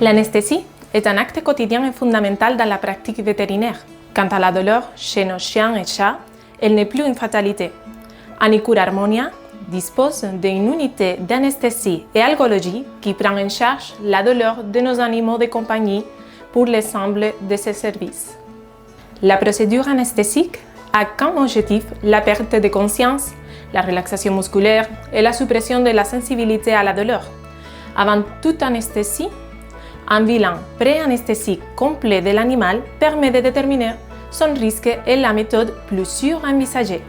L'anesthésie est un acte quotidien et fondamental dans la pratique vétérinaire. Quant à la douleur, chez nos chiens et chats, elle n'est plus une fatalité. Anicur Harmonia dispose d'une unité d'anesthésie et algologie qui prend en charge la douleur de nos animaux de compagnie pour l'ensemble de ses services. La procédure anesthésique a comme objectif la perte de conscience, la relaxation musculaire et la suppression de la sensibilité à la douleur. Avant toute anesthésie, un bilan pré-anesthésique complet de l'animal permet de déterminer son risque et la méthode plus sûre à envisager.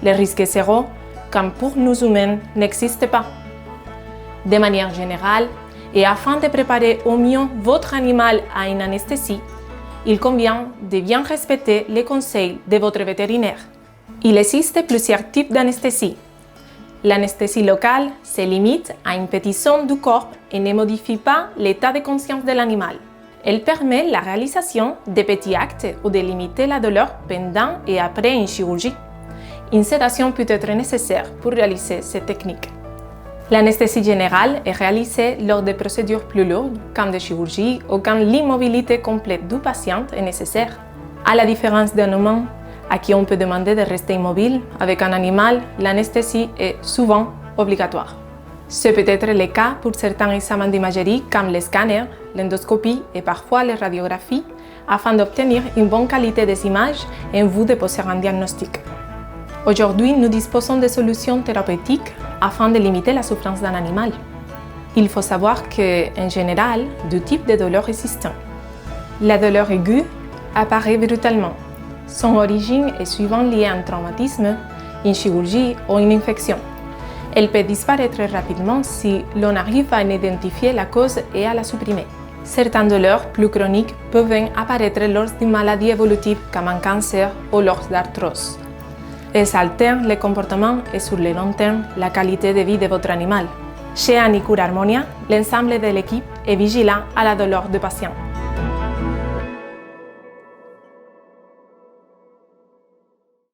Le risque zéro, comme pour nous humains, n'existe pas. De manière générale, et afin de préparer au mieux votre animal à une anesthésie, il convient de bien respecter les conseils de votre vétérinaire. Il existe plusieurs types d'anesthésie. L'anesthésie locale se limite à une petite zone du corps et ne modifie pas l'état de conscience de l'animal. Elle permet la réalisation de petits actes ou de limiter la douleur pendant et après une chirurgie. Une sédation peut être nécessaire pour réaliser cette technique. L'anesthésie générale est réalisée lors de procédures plus lourdes, comme des chirurgies ou quand l'immobilité complète du patient est nécessaire. À la différence d'un humain, à qui on peut demander de rester immobile, avec un animal, l'anesthésie est souvent obligatoire. Ce peut être le cas pour certains examens d'imagerie comme les scanners, l'endoscopie et parfois les radiographies, afin d'obtenir une bonne qualité des images en vue de poser un diagnostic. Aujourd'hui, nous disposons de solutions thérapeutiques afin de limiter la souffrance d'un animal. Il faut savoir qu'en général, deux types de douleurs existent. La douleur aiguë apparaît brutalement. Son origine est souvent liée à un traumatisme, une chirurgie ou une infection. Elle peut disparaître rapidement si l'on arrive à en identifier la cause et à la supprimer. Certaines douleurs plus chroniques peuvent apparaître lors d'une maladie évolutive comme un cancer ou lors d'arthrose. Elles altèrent le comportement et sur le long terme la qualité de vie de votre animal. Chez Anicur Harmonia, l'ensemble de l'équipe est vigilant à la douleur du patient.